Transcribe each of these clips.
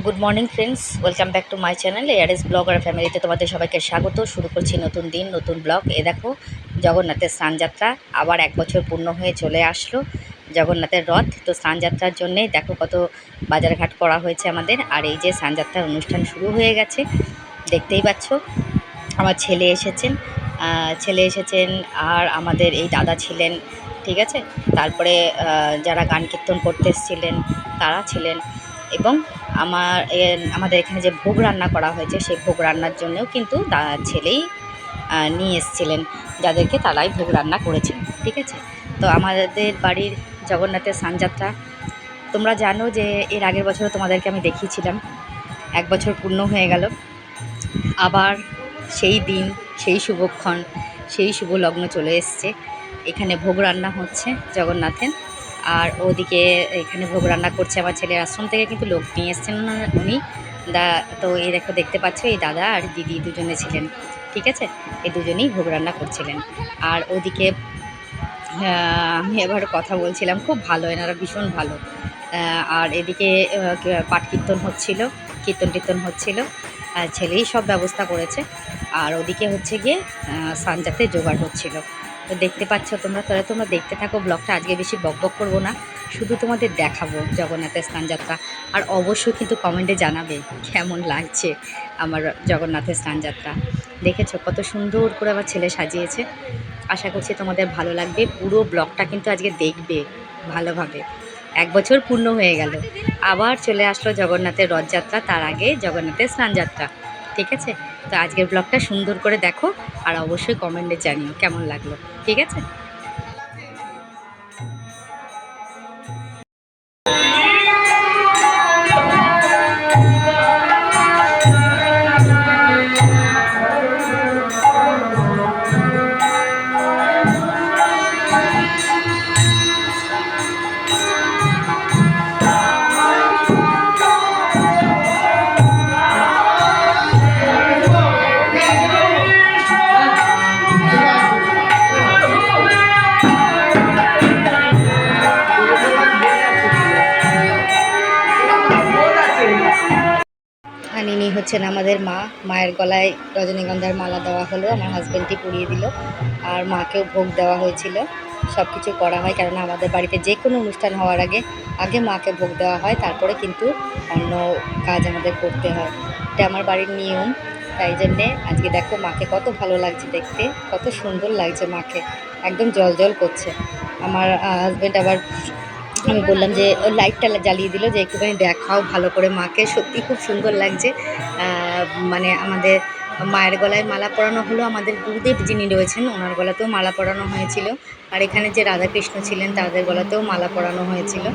Good morning friends, welcome back to my channel ARS blog আর ফ্যামিলিতে তোমাদের সবাইকে স্বাগত। শুরু করছি নতুন দিন নতুন ব্লগ। দেখো জগন্নাথের স্নানযাত্রা আবার 1 বছর পূর্ণ হয়ে চলে আসলো। জগন্নাথের রথ তো স্নানযাত্রার জন্যে দেখো কত বাজারঘাট করা হয়েছে আমাদের। আর এই যে স্নানযাত্রার অনুষ্ঠান শুরু হয়ে গেছে, দেখতেই পাচ্ছ। আমার ছেলে এসেছেন আর আমাদের এই দাদা ছিলেন, ঠিক আছে। তারপরে যারা গান কীর্তন করতে এসেছিলেন তারা ছিলেন, এবং আমাদের এখানে যে ভোগ রান্না করা হয়েছে সেই ভোগ রান্নার জন্যও কিন্তু ছেলেই নিয়ে এসেছিলেন, যাদেরকে তারাই ভোগ রান্না করেছেন, ঠিক আছে। তো আমাদের বাড়ির জগন্নাথের স্নানযাত্রা তোমরা জানো যে এর আগের বছরও তোমাদেরকে আমি দেখিয়েছিলাম। 1 বছর পূর্ণ হয়ে গেল, আবার সেই দিন, সেই শুভক্ষণ, সেই শুভ লগ্ন চলে এসছে। এখানে ভোগ রান্না হচ্ছে জগন্নাথের, আর ওদিকে এখানে ভোগ রান্না করছে আমার ছেলের আশ্রম থেকে কিন্তু লোক নিয়ে এসছেন উনি। তো এই দেখতে পাচ্ছ, এই দাদা আর দিদি দুজনে ছিলেন, ঠিক আছে। এই দুজনেই ভোগ রান্না করছিলেন। আর ওদিকে আমি এবার কথা বলছিলাম, খুব ভালো, এনারা ভীষণ ভালো। আর এদিকে পাঠ কীর্তন হচ্ছিল, কীর্তন হচ্ছিল, আর ছেলেই সব ব্যবস্থা করেছে। আর ওদিকে হচ্ছে গিয়ে সানজাতে জোগাড় হচ্ছিল। তো দেখতে পাচ্ছ তোমরা, তাহলে তোমরা দেখতে থাকো ব্লগটা। আজকে বেশি বকবক করবো না, শুধু তোমাদের দেখাবো জগন্নাথের স্নানযাত্রা। আর অবশ্যই কিন্তু কমেন্টে জানাবে কেমন লাগছে আমার জগন্নাথের স্নানযাত্রা। দেখেছো কত সুন্দর করে আমার ছেলে সাজিয়েছে। আশা করছি তোমাদের ভালো লাগবে। পুরো ব্লগটা কিন্তু আজকে দেখবে ভালোভাবে। 1 বছর পূর্ণ হয়ে গেল, আবার চলে আসলো জগন্নাথের রথযাত্রা, তার আগে জগন্নাথের স্নানযাত্রা, ঠিক আছে। তো আজকের ব্লগটা সুন্দর করে দেখো, আর অবশ্যই কমেন্টে জানিও কেমন লাগলো, ঠিক আছে। আর ইনি হচ্ছেন আমাদের মা। মায়ের গলায় রজনীগন্ধার মালা দেওয়া হলো, আমার হাজব্যান্ডই পরিয়ে দিল। আর মাকেও ভোগ দেওয়া হয়েছিল। সব কিছু করা হয়, কেননা আমাদের বাড়িতে যে কোনো অনুষ্ঠান হওয়ার আগে আগে মাকে ভোগ দেওয়া হয়, তারপরে কিন্তু অন্য কাজ আমাদের করতে হয়। এটা আমার বাড়ির নিয়ম। তাই জন্যে আজকে দেখো মাকে কত ভালো লাগছে দেখতে, কত সুন্দর লাগছে মাকে, একদম জল করছে। আমার হাজব্যান্ড আবার, আমি বললাম যে লাইটটা জ্বালিয়ে দিল যে একটুখানি দেখাও ভালো করে মাকে। সত্যি খুব সুন্দর লাগছে। মানে আমাদের মায়ের গলায় মালা পরানো হলো, আমাদের গুরুদেব যিনি রয়েছেন ওনার গলাতেও মালা পরানো হয়েছিল। আর এখানে যে রাধাকৃষ্ণ ছিলেন তাদের গলাতেও মালা পরানো হয়েছিল।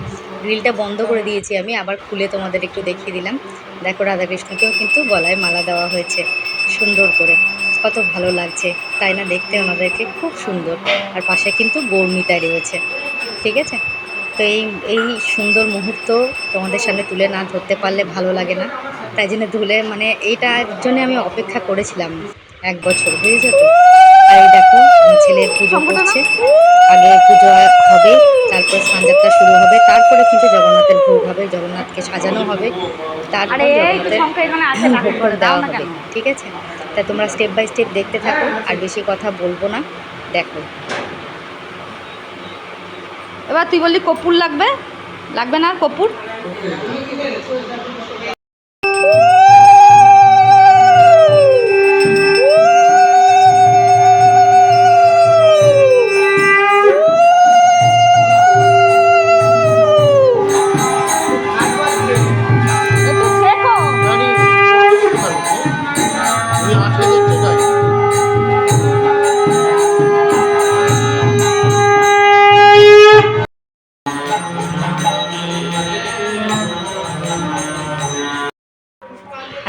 গ্রিলটা বন্ধ করে দিয়েছি আমি, আবার খুলে তোমাদের একটু দেখিয়ে দিলাম। দেখো রাধাকৃষ্ণকেও কিন্তু গলায় মালা দেওয়া হয়েছে সুন্দর করে। কত ভালো লাগছে তাই না দেখতে ওনাদেরকে, খুব সুন্দর। আর পাশে কিন্তু গৌরমিতায় রয়েছে, ঠিক আছে। তো এই সুন্দর মুহূর্ত তোমাদের সামনে তুলে না ধরতে পারলে ভালো লাগে না। তাই জন্য মানে এইটার জন্য আমি অপেক্ষা করেছিলাম 1 বছর, বুঝেছো তো। আর এই দেখো আমার ছেলে পুজো করছে। আগে পুজো হবে, তারপর স্নানযাত্রা শুরু হবে, তারপরে কিন্তু জগন্নাথের ভোগ হবে, জগন্নাথকে সাজানো হবে, তারপর জগন্নাথের ভোগ দেওয়া হবে, ঠিক আছে। তাই তোমরা স্টেপ বাই স্টেপ দেখতে থাকো, আর বেশি কথা বলবো না, দেখো। এবার তুই বললি কর্পূর লাগবে, লাগবে না কর্পূর?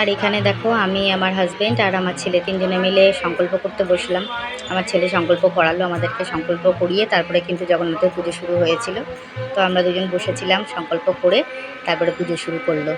আর এখানে দেখো আমি, আমার হাজব্যান্ড আর আমার ছেলে তিনজনে মিলে সংকল্প করতে বসলাম। আমার ছেলে সংকল্প করালো আমাদেরকে, সংকল্প করিয়ে তারপরে কিন্তু জগন্নাথের পুজো শুরু হয়েছিল। তো আমরা দুজন বসেছিলাম, সংকল্প করে তারপরে পুজো শুরু করলো।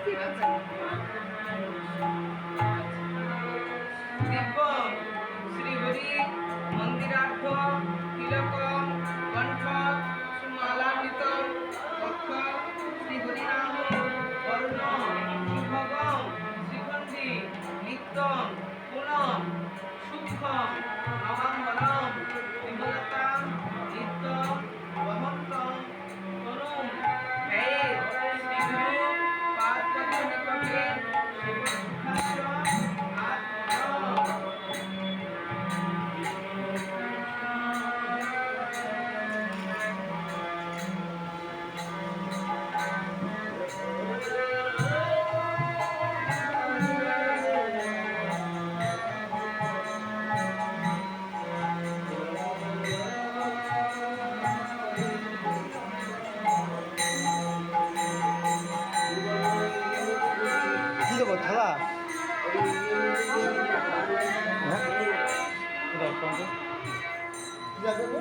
দিব্যং শ্রীহরি মন্দিরার্থ তিলকম কণ্ঠ সুমালান্বিতং বক্ষ শ্রীহরিনাম বর্ণ শুভগম শ্রীখণ্ডী নিত্যং পুনঃ সূক্ষ্মং নবাম্বরম বিমলতাং নিত্যং বহন্তং তনুম ব্যয়ে শ্রীগুরু পাদপদ্মনিকটে শিবসুখাস্য আত্মনঃ। কি দেবো থালা? হ্যাঁ? কোথায় কোনটা? কি লাগবে?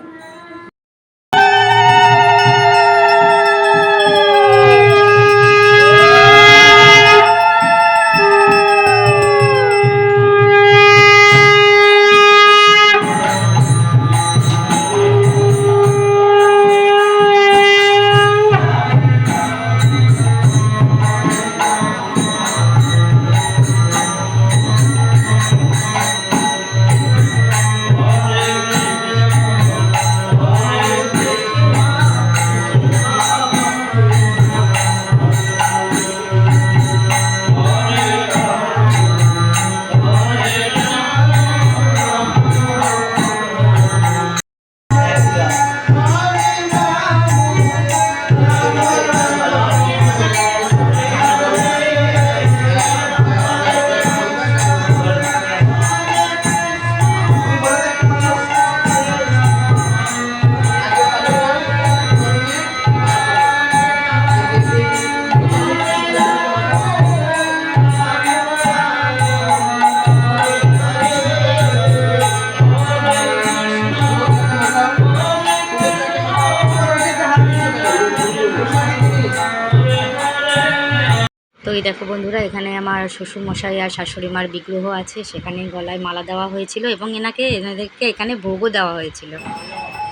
তো এই দেখো বন্ধুরা, এখানে আমার শ্বশুরমশাই আর শাশুড়ি মার বিগ্রহ আছে, সেখানে গলায় মালা দেওয়া হয়েছিল এবং এনাদেরকে এখানে ভোগও দেওয়া হয়েছিল।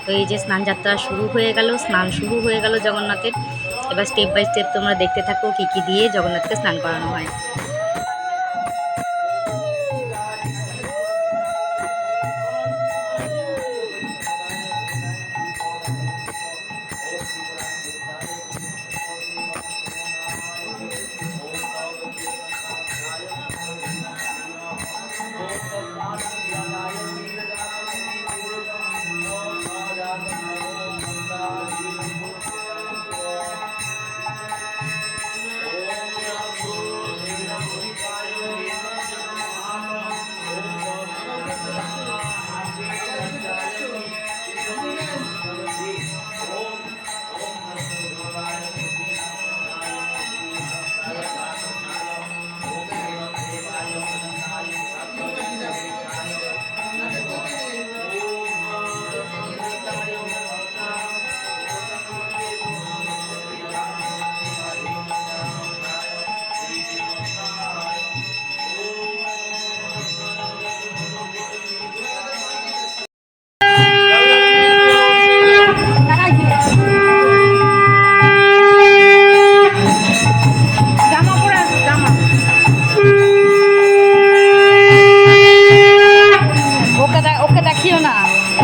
তো এই যে স্নান যাত্রা শুরু হয়ে গেল, স্নান শুরু হয়ে গেল জগন্নাথের। এবার স্টেপ বাই স্টেপ তোমরা দেখতে থাকো কী কী দিয়ে জগন্নাথকে স্নান করানো হয়।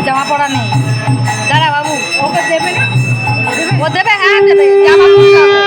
জামা পরা নেই, দাঁড়া বাবু, ওকে দেবে না? ও দেবে, হ্যাঁ দেবে, জামা পরতে হবে।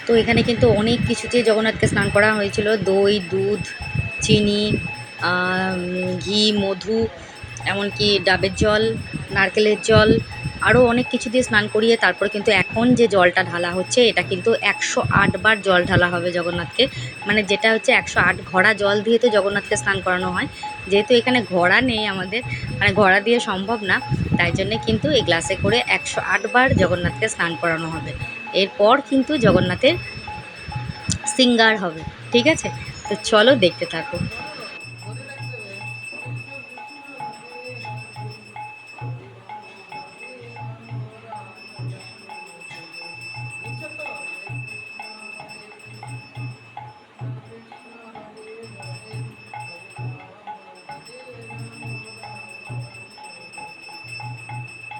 তো এখানে কিন্তু অনেক কিছুতে জগন্নাথকে স্নান করা হয়েছিল। দই, দুধ, চিনি, ঘি, মধু, এমনকি ডাবের জল, নারকেলের জল, আরও অনেক কিছু দিয়ে স্নান করিয়ে তারপরে কিন্তু এখন যে জলটা ঢালা হচ্ছে এটা কিন্তু 108 বার জল ঢালা হবে জগন্নাথকে, মানে যেটা হচ্ছে 108 ঘড়া জল দিয়ে তো জগন্নাথকে স্নান করানো হয়। যেহেতু এখানে ঘড়া নেই আমাদের, মানে ঘড়া দিয়ে সম্ভব না, তাই জন্যে কিন্তু এই গ্লাসে করে 108 বার জগন্নাথকে স্নান করানো হবে। এরপর কিন্তু জগন্নাথের সিঙ্গার হবে, ঠিক আছে? তো চলো দেখতে থাকো।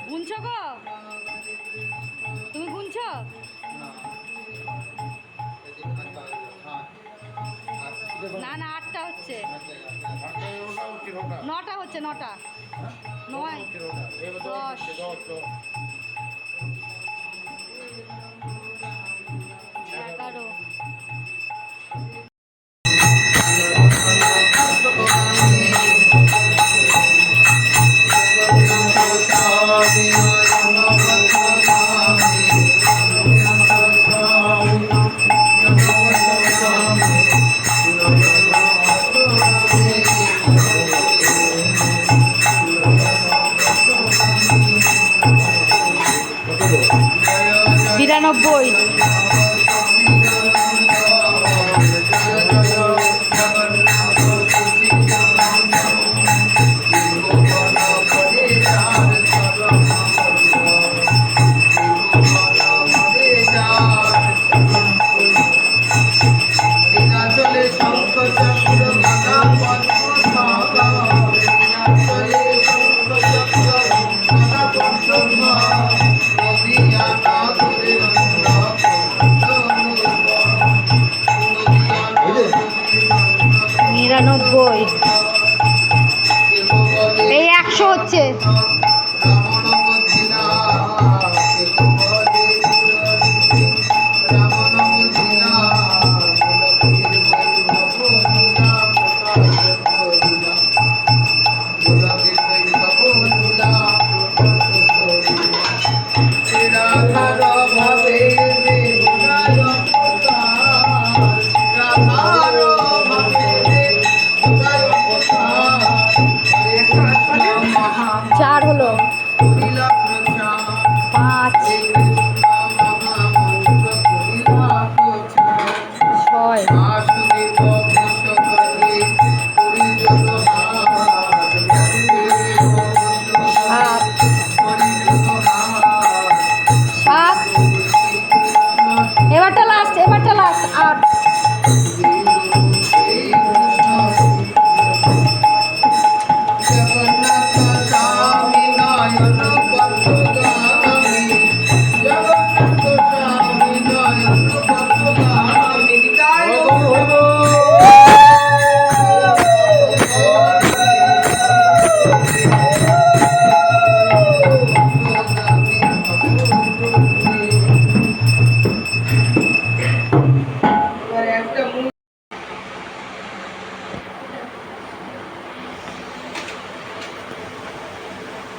গুনছো গো, তুমি গুনছো? না না, 8টা হচ্ছে, 9টা হচ্ছে, 9টা, 9, 10, 11। বিরানব্বই। নিরানব্বই। এই 100 হচ্ছে। চার হলো, 5, 6, 7, এবারটা লাস্ট, 8।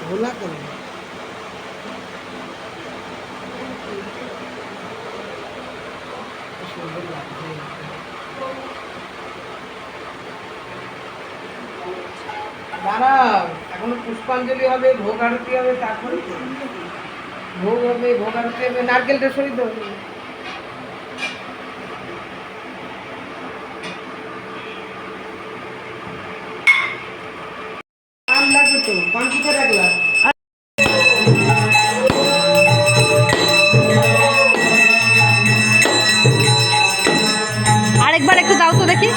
ভোলা কেন? সুন্দর লাগছে। দাঁড়াও, এখনো পুষ্পাঞ্জলি হবে, ভোগ আরতি হবে, তারপরে ভোগ হবে, ভোগ আরতি হবে, নারকেলটা সরিয়ে দেবো। পান লাগবে তো, পান কোথায় রাখলা? আরেকবার একটু দাও তো দেখি।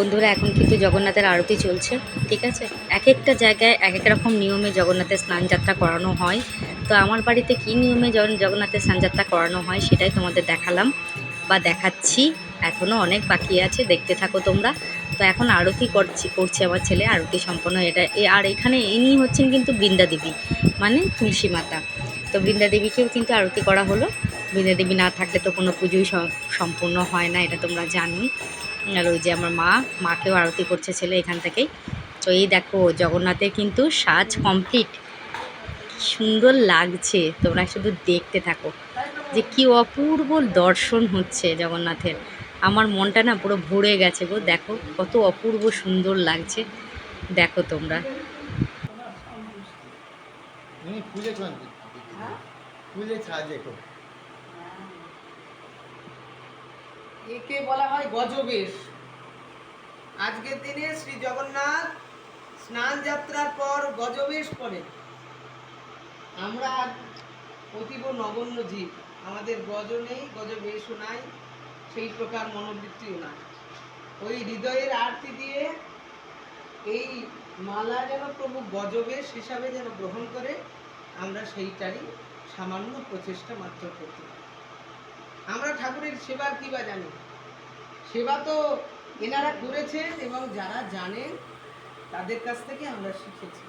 বন্ধুরা এখন কিন্তু জগন্নাথের আরতি চলছে, ঠিক আছে। এক একটা জায়গায় এক এক রকম নিয়মে জগন্নাথের স্নানযাত্রা করানো হয়। তো আমার বাড়িতে কী নিয়মে জগন্নাথের স্নানযাত্রা করানো হয় সেটাই তোমাদের দেখালাম বা দেখাচ্ছি। এখনও অনেক বাকি আছে, দেখতে থাকো তোমরা। তো এখন আরতি করছে আমার ছেলে, আরতি সম্পন্ন এটা। আর এখানে ইনি হচ্ছেন কিন্তু বৃন্দা দেবী, মানে তুলসী মাতা। তো বৃন্দা দেবীকেও কিন্তু আরতি করা হলো। বৃন্দা দেবী না থাকলে তো কোনো পুজোই সম্পূর্ণ হয় না, এটা তোমরা জানোই। আর ওই যে আমার মাকেও আরতি করছে ছেলে এখান থেকেই। তো এই দেখো জগন্নাথের কিন্তু সাজ কমপ্লিট, সুন্দর লাগছে, তোমরা শুধু দেখতে থাকো যে কি অপূর্ব দর্শন হচ্ছে জগন্নাথের। আমার মনটা না পুরো ভরে গেছে গো, দেখো কত অপূর্ব সুন্দর লাগছে, দেখো তোমরা। একে বলা হয় গজবেশ। আজকের দিনে শ্রী জগন্নাথ স্নান যাত্রার পর গজবেশ করেন। আমরা অতীব নগণ্য জীব, আমাদের গজ নেই, গজবেশও নাই, সেই প্রকার মনোবৃত্তিও নাই। ওই হৃদয়ের আরতি দিয়ে এই মালা যেন প্রভু গজবেশ হিসাবে যেন গ্রহণ করে, আমরা সেইটারই সামান্য প্রচেষ্টা মাত্র করতে পারি। আমরা ঠাকুরের সেবার কী বা জানি, সেবা তো এনারা করেছেন এবং যারা জানেন তাদের কাছ থেকে আমরা শিখেছি,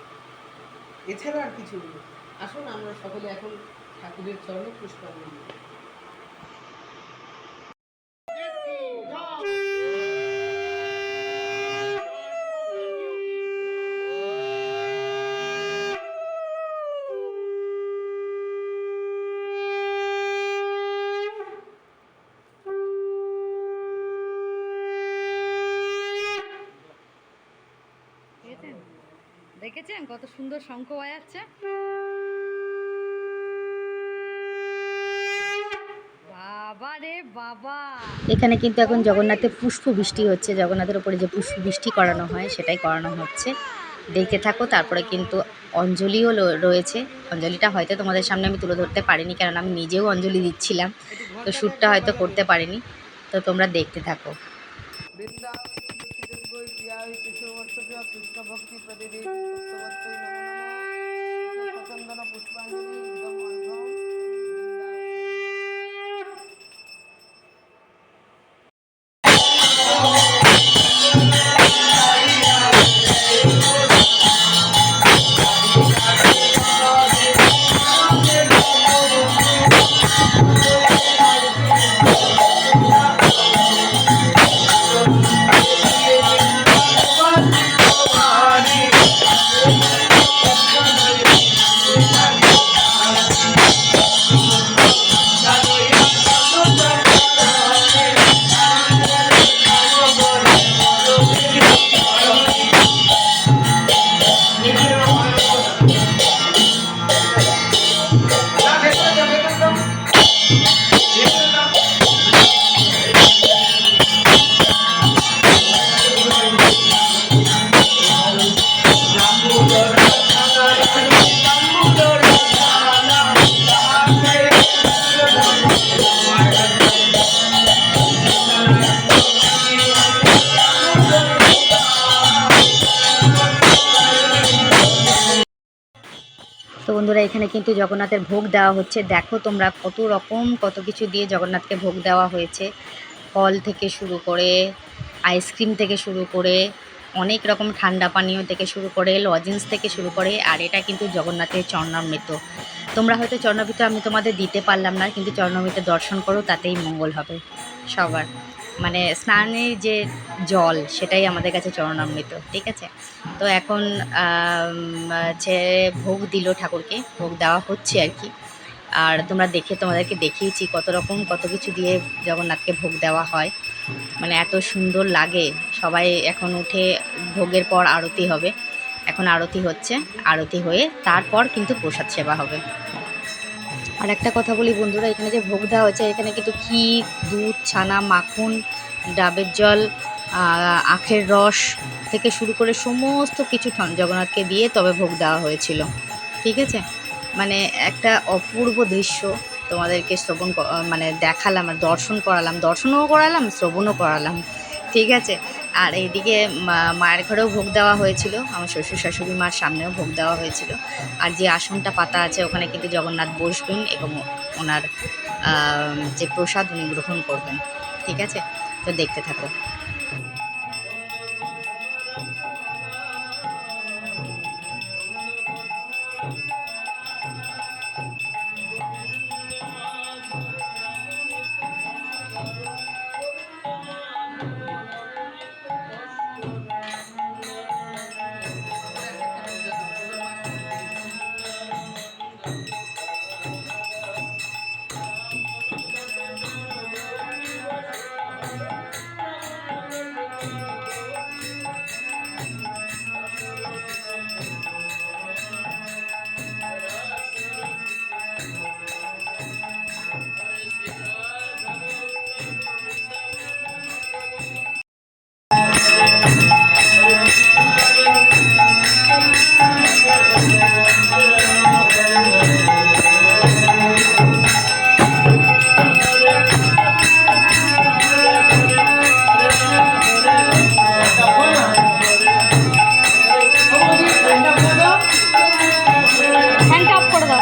এছাড়া আর কিছু নেই। আসুন আমরা সকলে এখন ঠাকুরের চরণে পুষ্পাঞ্জলি দিই। দেখেছেন কত সুন্দর শঙ্খ বাজাচ্ছে, বাবা রে বাবা। এখানে কিন্তু এখন জগন্নাথের পুষ্প বৃষ্টি হচ্ছে, জগন্নাথের উপরে যে পুষ্প বৃষ্টি করানো হয় সেটাই করানো হচ্ছে, দেখতে থাকো। তারপরে কিন্তু অঞ্জলিও রয়েছে। অঞ্জলিটা হয়তো তোমাদের সামনে আমি তুলে ধরতে পারিনি, কারণ আমি নিজেও অঞ্জলি দিচ্ছিলাম, তো শ্যুটটা হয়তো করতে পারিনি। তো তোমরা দেখতে থাকো। কৃষ্ণ ভক্তি প্রতিদিন পুষ্পাঞ্জলি একদম অর্ঘ্যম। তো বন্ধুরা এখানে কিন্তু জগন্নাথের ভোগ দেওয়া হচ্ছে, দেখো তোমরা কত রকম কত কিছু দিয়ে জগন্নাথকে ভোগ দেওয়া হয়েছে। ফল থেকে শুরু করে, আইসক্রিম থেকে শুরু করে, অনেক রকম ঠান্ডা পানীয় থেকে শুরু করে, লজেন্স থেকে শুরু করে। আর এটা কিন্তু জগন্নাথের চরণামৃত। তোমরা হয়তো চরণামৃত আমি তোমাদের দিতে পারলাম না, কিন্তু চরণামৃত দর্শন করো, তাতেই মঙ্গল হবে সবার। মানে স্নানের যে জল সেটাই আমাদের কাছে চরণামৃত, ঠিক আছে। তো এখন ভোগ দিল ঠাকুরকে, ভোগ দেওয়া হচ্ছে আর কি। আর তোমরা তোমাদেরকে দেখিয়েছি কত রকম কত কিছু দিয়ে জগন্নাথকে ভোগ দেওয়া হয়, মানে এত সুন্দর লাগে। সবাই এখন উঠে, ভোগের পর আরতি হবে, এখন আরতি হচ্ছে, আরতি হয়ে তারপর কিন্তু প্রসাদ সেবা হবে। আর একটা কথা বলি বন্ধুরা, এখানে যে ভোগ দেওয়া হচ্ছে, এখানে কিন্তু ক্ষীর, দুধ, ছানা, মাখন, ডাবের জল, আখের রস থেকে শুরু করে সমস্ত কিছু জগন্নাথকে দিয়ে তবে ভোগ দেওয়া হয়েছিল, ঠিক আছে। মানে একটা অপূর্ব দৃশ্য তোমাদেরকে দেখালাম আর দর্শনও করালাম, শ্রবণও করালাম, ঠিক আছে। আর এইদিকে মায়ের ঘরেও ভোগ দেওয়া হয়েছিল, আমার শ্বশুর শাশুড়ি মার সামনেও ভোগ দেওয়া হয়েছিল। আর যে আসনটা পাতা আছে ওখানে কিন্তু জগন্নাথ বসবেন এবং ওনার যে প্রসাদ উনি গ্রহণ করবেন। ঠিক আছে, তো দেখতে থাকো। ফ্যানটা অফ করে দাও।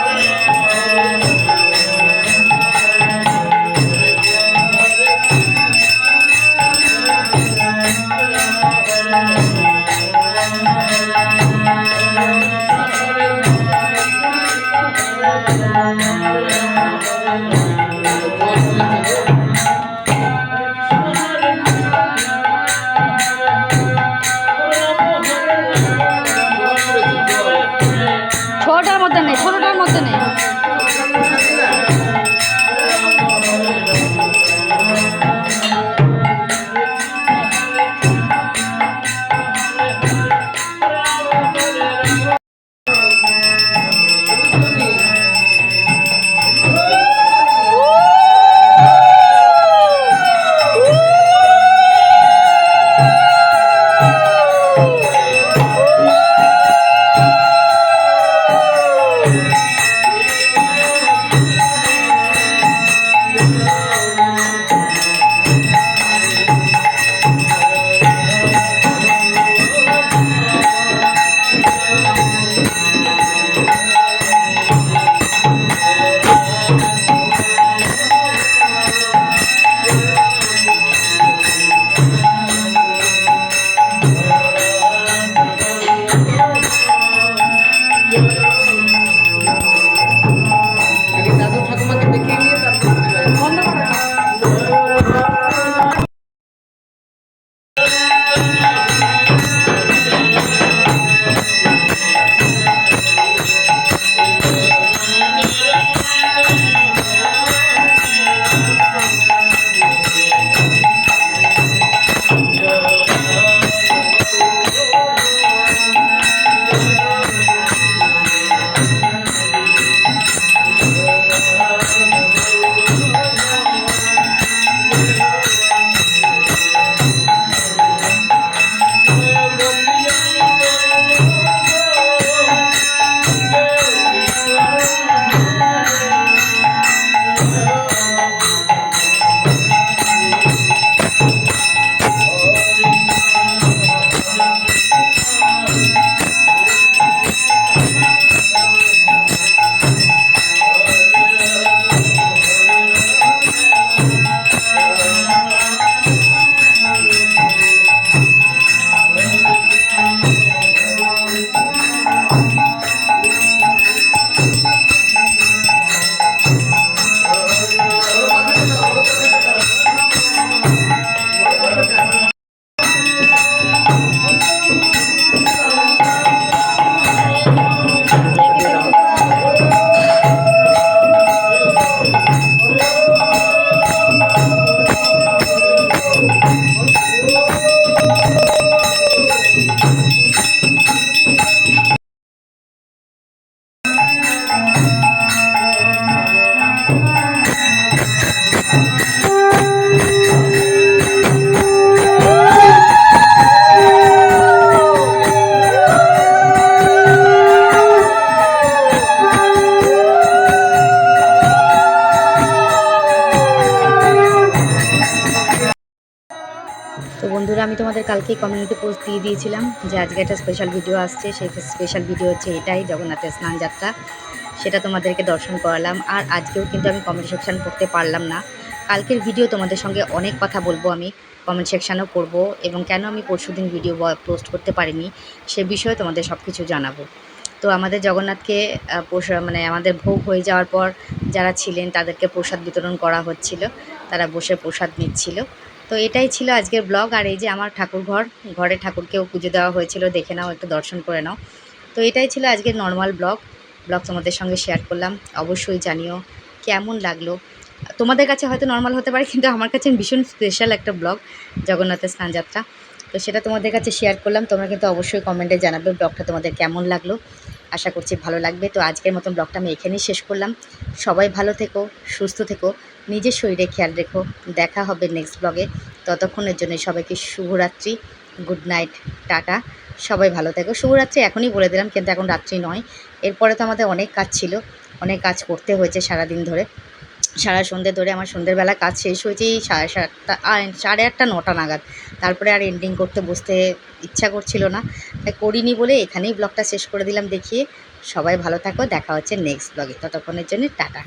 ছোটটার মধ্যে নেই, ছোটটার মধ্যে নেই। বন্ধুরা, আমি তোমাদের কালকেই কমিউনিটি পোস্ট দিয়ে দিয়েছিলাম যে আজকে একটা স্পেশাল ভিডিও আসছে। সেই স্পেশাল ভিডিও হচ্ছে এটাই, জগন্নাথের স্নান যাত্রা। সেটা তোমাদেরকে দর্শন করালাম। আর আজকেও কিন্তু আমি কমেন্ট সেকশান করতে পারলাম না। কালকের ভিডিও তোমাদের সঙ্গে অনেক কথা বলবো, আমি কমেন্ট সেকশানও করব, এবং কেন আমি পরশুদিন ভিডিও পোস্ট করতে পারিনি সে বিষয়ে তোমাদের সব কিছু জানাবো। তো আমাদের জগন্নাথকে মানে আমাদের ভোগ হয়ে যাওয়ার পর যারা ছিলেন তাদেরকে প্রসাদ বিতরণ করা হচ্ছিল, তারা বসে প্রসাদ নিচ্ছিল। তো এটাই ছিল আজকের ব্লগ। আর এই যে আমার ঠাকুর ঘরে ঠাকুরকেও পুজো দেওয়া হয়েছিল, দেখে নাও, একটু দর্শন করে নাও। তো এটাই ছিল আজকের নর্মাল ব্লগ তোমাদের সঙ্গে শেয়ার করলাম। অবশ্যই জানিও কেমন লাগলো। তোমাদের কাছে হয়তো নর্মাল হতে পারে, কিন্তু আমার কাছে ভীষণ স্পেশাল একটা ব্লগ, জগন্নাথের স্নানযাত্রা। তো সেটা তোমাদের কাছে শেয়ার করলাম। তোমরা কিন্তু অবশ্যই কমেন্টে জানাবে ব্লগটা তোমাদের কেমন লাগলো। আশা করছি ভালো লাগবে। তো আজকের মতন ব্লগটা আমি এখানেই শেষ করলাম। সবাই ভালো থেকো, সুস্থ থেকো, নিজের শরীরে খেয়াল রেখো। দেখা হবে নেক্সট ব্লগে। ততক্ষণের জন্য সবাইকে শুভরাত্রি, গুড নাইট, টাটা। সবাই ভালো থেকো। শুভরাত্রি এখনই বলে দিলাম, কিন্তু এখন রাত্রি নয়। এরপরে তো আমাদের অনেক কাজ ছিল, অনেক কাজ করতে হয়েছে সারাদিন ধরে, সারা সন্ধ্যে ধরে। আমার সন্ধ্যেবেলা কাজ শেষ হয়েছে এই 7:30 8:30 9টা নাগাদ। তারপরে আর এন্ডিং করতে বসতে ইচ্ছা করছিল না, তাই করিনি বলে এখানেই ব্লগটা শেষ করে দিলাম দেখিয়ে। সবাই ভালো থাকো, দেখা হচ্ছে নেক্সট ব্লগে। ততক্ষণের জন্য টাটা।